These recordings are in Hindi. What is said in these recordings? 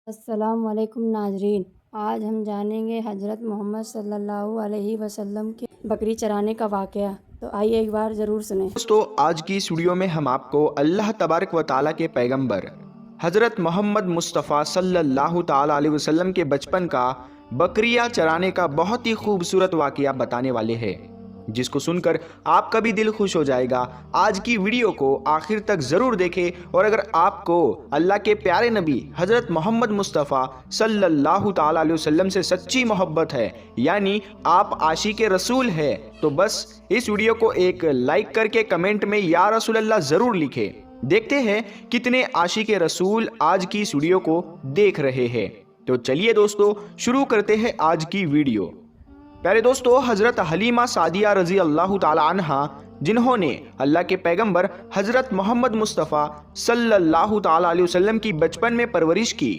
अस्सलाम वालेकुम नाजरीन। आज हम जानेंगे हज़रत मोहम्मद सल्लल्लाहु अलैहि वसल्लम के बकरी चराने का वाक़या। तो आइए एक बार ज़रूर सुनें। दोस्तों, आज की इस वीडियो में हम आपको अल्लाह तबारक व ताला के पैगंबर हज़रत मोहम्मद मुस्तफ़ा सल्लल्लाहु ताला अलैहि वसल्लम के बचपन का बकरियां चराने का बहुत ही खूबसूरत वाक़या बताने वाले हैं, जिसको सुनकर आपका भी दिल खुश हो जाएगा। आज की वीडियो को आखिर तक ज़रूर देखें और अगर आपको अल्लाह के प्यारे नबी हज़रत मोहम्मद मुस्तफ़ा सल्लल्लाहु ताला अलैहि वसल्लम से सच्ची मोहब्बत है, यानी आप आशिक रसूल है, तो बस इस वीडियो को एक लाइक करके कमेंट में या रसूल अल्लाह ज़रूर लिखें। देखते हैं कितने आशिक रसूल आज की इस वीडियो को देख रहे हैं। तो चलिए दोस्तों, शुरू करते हैं आज की वीडियो। प्यारे दोस्तों, हज़रत हलीमा सादिया रजी अल्लाह ताला अन्हा, जिन्होंने अल्लाह के पैगंबर हज़रत मोहम्मद मुस्तफ़ा सल्लल्लाहु ताला अलैहि वसल्लम की बचपन में परवरिश की,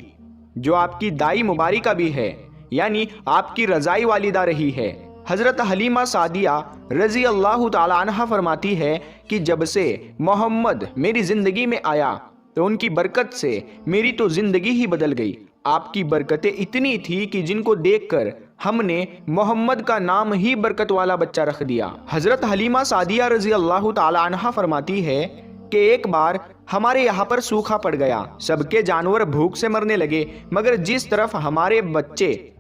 जो आपकी दाई मुबारिका भी है, यानी आपकी रज़ाई वालिदा रही है। हज़रत हलीमा सादिया रजी अल्लाह ताला अन्हा फरमाती है कि जब से मोहम्मद मेरी ज़िंदगी में आया तो उनकी बरकत से मेरी तो ज़िंदगी ही बदल गई। आपकी बरकतें इतनी थी कि जिनको देखकर हमने मोहम्मद का नाम ही बरकत वाला बच्चा रख दिया। हज़रत हलीमा सादिया रजी अल्लाह ताला अन्हा फरमाती है कि एक बार हमारे यहाँ पर सूखा पड़ गया, सबके जानवर भूख से मरने लगे, मगर जिस तरफ हमारे बच्चे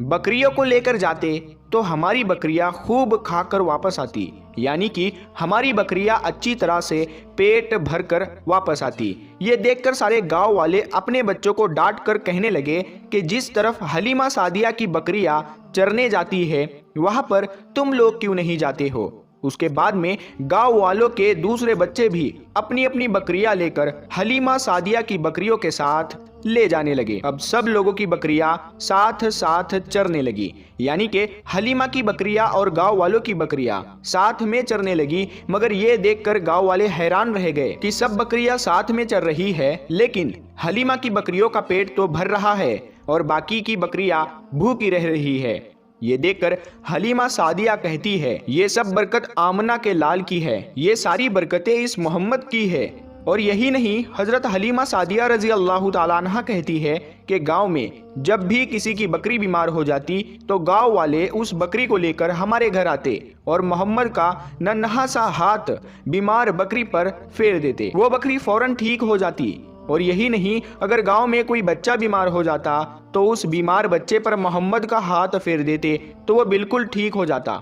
बकरियों को लेकर जाते तो हमारी बकरियां खूब खाकर वापस आती, यानी कि हमारी बकरियां अच्छी तरह से पेट भरकर वापस आती। ये देखकर सारे गांव वाले अपने बच्चों को डांट कर कहने लगे कि जिस तरफ हलीमा सादिया की बकरियां चरने जाती है वहां पर तुम लोग क्यों नहीं जाते हो। उसके बाद में गांव वालों के दूसरे बच्चे भी अपनी अपनी बकरियां लेकर हलीमा सादिया की बकरियों के साथ ले जाने लगे। अब सब लोगों की बकरियां साथ साथ चरने लगी, यानी कि हलीमा की बकरियां और गांव वालों की बकरियां साथ में चरने लगी। मगर ये देखकर गांव वाले हैरान रह गए कि सब बकरियां साथ में चर रही है, लेकिन हलीमा की बकरियों का पेट तो भर रहा है और बाकी की बकरियां भूखी रह रही है। ये देखकर हलीमा सादिया कहती है, ये सब बरकत आमना के लाल की है, ये सारी बरकतें इस मोहम्मद की है। और यही नहीं, हज़रत हलीमा सादिया रजी अल्लाह ताला अन्हा कहती है कि गांव में जब भी किसी की बकरी बीमार हो जाती तो गांव वाले उस बकरी को लेकर हमारे घर आते और मोहम्मद का नन्हा सा हाथ बीमार बकरी पर फेर देते, वो बकरी फौरन ठीक हो जाती। और यही नहीं, अगर गांव में कोई बच्चा बीमार हो जाता तो उस बीमार बच्चे पर मोहम्मद का हाथ फेर देते तो वो बिल्कुल ठीक हो जाता।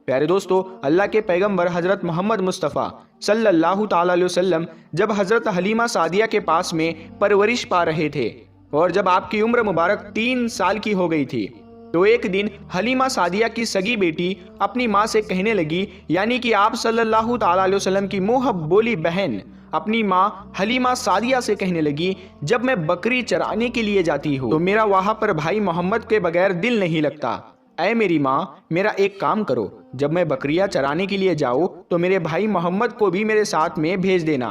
प्यारे दोस्तों, अल्लाह के पैगंबर हज़रत मोहम्मद मुस्तफ़ा सल्लल्लाहु ताला अलैहि वसल्लम जब हज़रत हलीमा सादिया के पास में परवरिश पा रहे थे और जब आपकी उम्र मुबारक 3 साल की हो गई थी, तो एक दिन हलीमा सादिया की सगी बेटी अपनी माँ से कहने लगी, यानी कि आप सल्लल्लाहु ताला अलैहि वसल्लम की मुँह बोली बहन अपनी माँ हलीमा सादिया से कहने लगी, जब मैं बकरी चराने के लिए जाती हूँ तो मेरा वहाँ पर भाई मोहम्मद के बगैर दिल नहीं लगता। ऐ मेरी माँ, मेरा एक काम करो, जब मैं बकरियां चराने के लिए जाऊँ तो मेरे भाई मोहम्मद को भी मेरे साथ में भेज देना।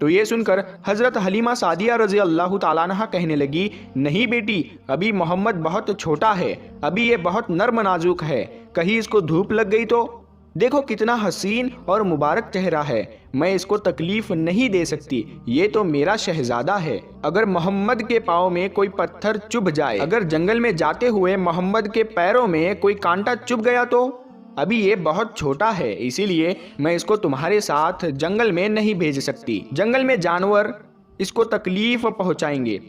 तो ये सुनकर हज़रत हलीमा सादिया रजी अल्लाह ताला अन्हा कहने लगी, नहीं बेटी, अभी मोहम्मद बहुत छोटा है, अभी ये बहुत नर्म नाजुक है, कहीं इसको धूप लग गई तो। देखो कितना हसीन और मुबारक चेहरा है, मैं इसको तकलीफ नहीं दे सकती, ये तो मेरा शहजादा है। अगर मोहम्मद के पाँव में कोई पत्थर चुभ जाए, अगर जंगल में जाते हुए मोहम्मद के पैरों में कोई कांटा चुभ गया तो। अभी ये बहुत छोटा है, इसीलिए मैं इसको तुम्हारे साथ जंगल में नहीं भेज सकती। जंगल में जानवर इसको तकलीफ पहुंचाएंगे,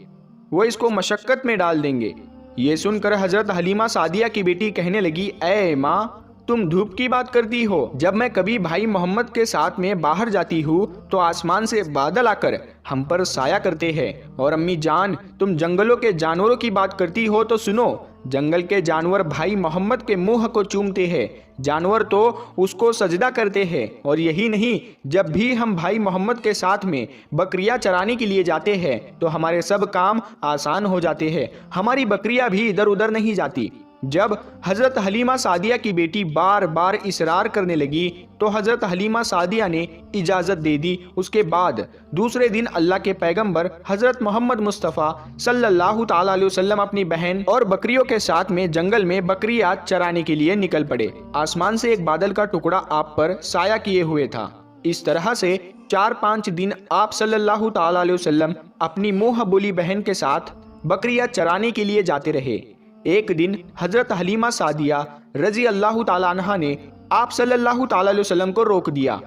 वो इसको मशक्कत में डाल देंगे। ये सुनकर हज़रत हलीमा सादिया की बेटी कहने लगी, ऐ माँ, तुम धूप की बात करती हो, जब मैं कभी भाई मोहम्मद के साथ में बाहर जाती हूँ तो आसमान से बादल आकर हम पर साया करते हैं। और अम्मी जान, तुम जंगलों के जानवरों की बात करती हो तो सुनो, जंगल के जानवर भाई मोहम्मद के मुंह को चूमते हैं, जानवर तो उसको सजदा करते हैं। और यही नहीं, जब भी हम भाई मोहम्मद के साथ में बकरियां चराने के लिए जाते हैं तो हमारे सब काम आसान हो जाते हैं, हमारी बकरियां भी इधर उधर नहीं जाती। जब हज़रत हलीमा सादिया की बेटी बार बार इसरार करने लगी तो हज़रत हलीमा सादिया ने इजाज़त दे दी। उसके बाद दूसरे दिन अल्लाह के पैगंबर हज़रत मोहम्मद मुस्तफ़ा सल्लल्लाहु ताला अलैहि वसल्लम अपनी बहन और बकरियों के साथ में जंगल में बकरियां चराने के लिए निकल पड़े। आसमान से एक बादल का टुकड़ा आप पर साया किए हुए था। इस तरह से 4-5 दिन आप सल्लल्लाहु ताला अलैहि वसल्लम अपनी मुँह बोली बहन के साथ बकरियां चराने के लिए जाते रहे। एक दिन हजरत हलीमा सादिया रजी अल्लाह ताला अन्हा ने आप सल्लल्लाहु ताला अलैहि वसल्लम को रोक दिया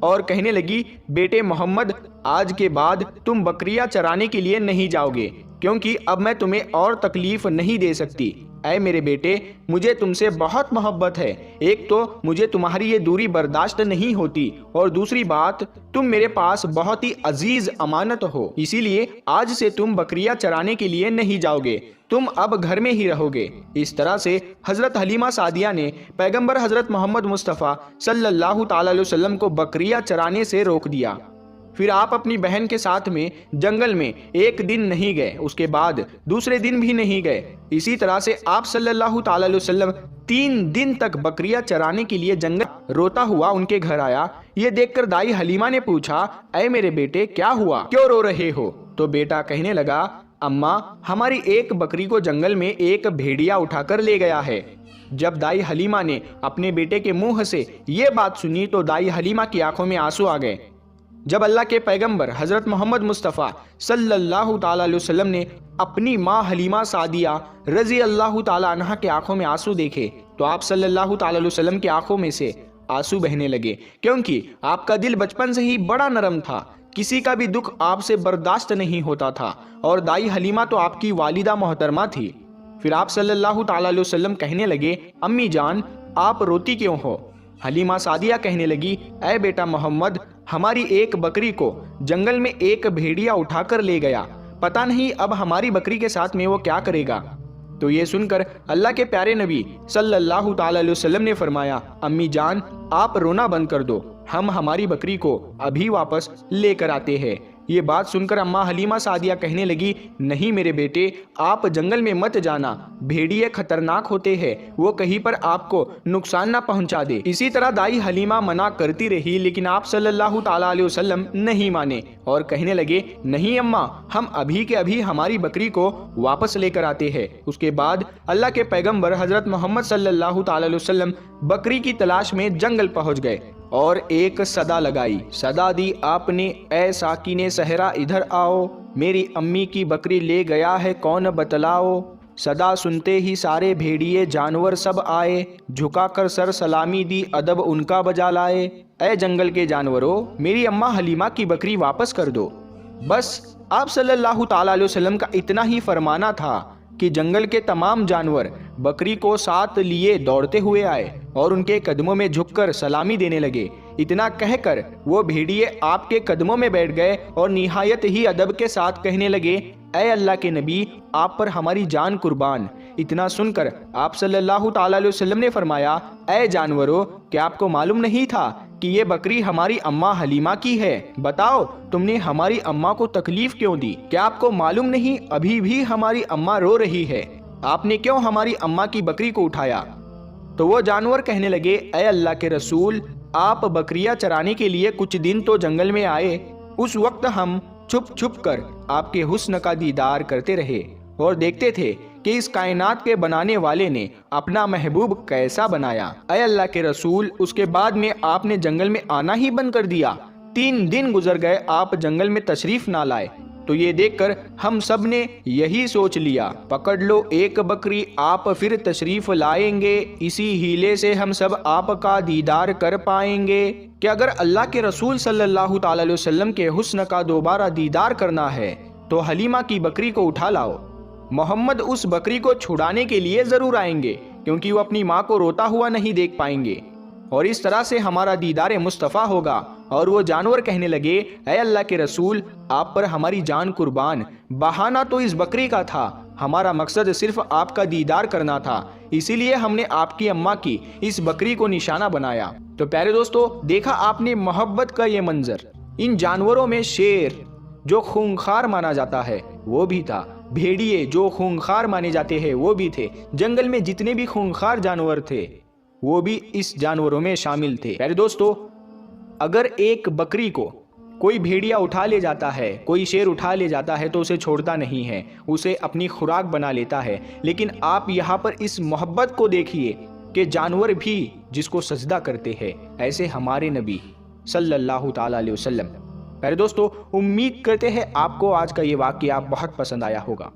और कहने लगी, बेटे मोहम्मद, आज के बाद तुम बकरियां चराने के लिए नहीं जाओगे, क्योंकि अब मैं तुम्हें और तकलीफ नहीं दे सकती। ऐ मेरे बेटे, मुझे तुमसे बहुत मोहब्बत है। एक तो मुझे तुम्हारी ये दूरी बर्दाश्त नहीं होती, और दूसरी बात, तुम मेरे पास बहुत ही अजीज अमानत हो। इसीलिए आज से तुम बकरियां चराने के लिए नहीं जाओगे, तुम अब घर में ही रहोगे। इस तरह से हजरत हलीमा सादिया ने पैगंबर हजरत मोहम्मद मुस्तफ़ा सल्लल्लाहु ताला अलैहि वसल्लम को बकरियां चराने से रोक दिया। फिर आप अपनी बहन के साथ में जंगल में एक दिन नहीं गए, उसके बाद दूसरे दिन भी नहीं गए। इसी तरह से आप सल्लल्लाहु ताला अलैहि वसल्लम 3 दिन तक बकरियां चराने के लिए जंगल रोता हुआ उनके घर आया। ये देखकर दाई हलीमा ने पूछा, ऐ मेरे बेटे, क्या हुआ, क्यों रो रहे हो? तो बेटा कहने लगा, अम्मा, हमारी एक बकरी को जंगल में एक भेड़िया उठाकर ले गया है। जब दाई हलीमा ने अपने बेटे के मुंह से ये बात सुनी तो दाई हलीमा की आंखों में आंसू आ गए। जब अल्लाह के पैगंबर हजरत मोहम्मद मुस्तफ़ा सल्लल्लाहु ताला अलैहि वसल्लम ने अपनी माँ हलीमा सादिया रजी अल्लाह ताला अन्हा के आंखों में आंसू देखे तो आप सल्लल्लाहु ताला अलैहि वसल्लम की आंखों में से आंसू बहने लगे, क्योंकि आपका दिल बचपन से ही बड़ा नरम था, किसी का भी दुख आपसे बर्दाश्त नहीं होता था, और दाई हलीमा तो आपकी वालिदा मोहतरमा थी। फिर आप सल्लल्लाहु ताला अलैहि वसल्लम कहने लगे, अम्मी जान, आप रोती क्यों हो? हलीमा सादिया कहने लगी, ऐ बेटा मोहम्मद, हमारी एक बकरी को जंगल में एक भेड़िया उठाकर ले गया, पता नहीं अब हमारी बकरी के साथ में वो क्या करेगा। तो ये सुनकर अल्लाह के प्यारे नबी सल्लल्लाहु ताला अलैहि वसल्लम ने फरमाया, अम्मी जान, आप रोना बंद कर दो, हम हमारी बकरी को अभी वापस लेकर आते हैं। ये बात सुनकर अम्मा हलीमा सादिया कहने लगी, नहीं मेरे बेटे, आप जंगल में मत जाना, भेड़िए खतरनाक होते हैं, वो कहीं पर आपको नुकसान ना पहुंचा दे। इसी तरह दाई हलीमा मना करती रही, लेकिन आप सल्लल्लाहु ताला अलैहि वसल्लम नहीं माने और कहने लगे, नहीं अम्मा, हम अभी के अभी हमारी बकरी को वापस लेकर आते हैं। उसके बाद अल्लाह के पैगंबर हजरत मोहम्मद सल्लल्लाहु ताला अलैहि वसल्लम बकरी की तलाश में जंगल पहुंच गए और एक सदा लगाई। सदा दी आपने, ऐ साकिने सहरा इधर आओ, मेरी अम्मी की बकरी ले गया है कौन बतलाओ। सदा सुनते ही सारे भेड़िए जानवर सब आए, झुका कर सर सलामी दी अदब उनका बजा लाए। ऐ जंगल के जानवरों, मेरी अम्मा हलीमा की बकरी वापस कर दो। बस आप सल्लल्लाहु ताला अलैहि वसल्लम का इतना ही फरमाना था कि जंगल के तमाम जानवर बकरी को साथ लिए दौड़ते हुए आए और उनके कदमों में झुककर सलामी देने लगे। इतना कहकर वो भेड़िए आपके कदमों में बैठ गए और निहायत ही अदब के साथ कहने लगे, ऐ अल्लाह के नबी, आप पर हमारी जान कुर्बान। इतना सुनकर आप सल्लल्लाहु ताला अलैहि वसल्लम ने फरमाया, ऐ जानवरों, क्या आपको मालूम नहीं था कि ये बकरी हमारी अम्मा हलीमा की है? बताओ, तुमने हमारी अम्मा को तकलीफ क्यों दी? क्या आपको मालूम नहीं अभी भी हमारी अम्मा रो रही है? आपने क्यों हमारी अम्मा की बकरी को उठाया? तो वो जानवर कहने लगे, ऐ अल्लाह के रसूल, आप बकरियां चराने के लिए कुछ दिन तो जंगल में आए, उस वक्त हम छुप छुप कर आपके हुस्न का दीदार करते रहे और देखते थे कि इस कायनात के बनाने वाले ने अपना महबूब कैसा बनाया। ऐ अल्लाह के रसूल, उसके बाद में आपने जंगल में आना ही बंद कर दिया। 3 दिन गुजर गए, आप जंगल में तशरीफ ना लाए। तो ये देखकर हम सब ने यही सोच लिया, पकड़ लो एक बकरी, आप फिर तशरीफ लाएंगे, इसी हीले से हम सब आपका दीदार कर पाएंगे। कि अगर अल्लाह के रसूल सल्लल्लाहु ताला अलैहि वसल्लम के हुस्न का दोबारा दीदार करना है तो हलीमा की बकरी को उठा लाओ। मोहम्मद उस बकरी को छुड़ाने के लिए जरूर आएंगे, क्योंकि वो अपनी माँ को रोता हुआ नहीं देख पाएंगे, और इस तरह से हमारा दीदार मुस्तफ़ा होगा। और वो जानवर कहने लगे, ऐ अल्लाह के रसूल, आप पर हमारी जान कुर्बान, बहाना तो इस बकरी का था, हमारा मकसद सिर्फ आपका दीदार करना था, इसीलिए हमने आपकी अम्मा की इस बकरी को निशाना बनाया। तो प्यारे दोस्तों, देखा आपने मोहब्बत का ये मंजर। इन जानवरों में शेर जो खूंखार माना जाता है वो भी था, भेड़िए जो खूंखार माने जाते हैं वो भी थे, जंगल में जितने भी खूंखार जानवर थे वो भी इस जानवरों में शामिल थे। प्यारे दोस्तों, अगर एक बकरी को कोई भेड़िया उठा ले जाता है, कोई शेर उठा ले जाता है तो उसे छोड़ता नहीं है, उसे अपनी खुराक बना लेता है। लेकिन आप यहाँ पर इस मोहब्बत को देखिए कि जानवर भी जिसको सजदा करते हैं, ऐसे हमारे नबी सल्लल्लाहु ताला अलैहि वसल्लम। प्यारे दोस्तों, उम्मीद करते हैं आपको आज का ये वाक़या बहुत पसंद आया होगा।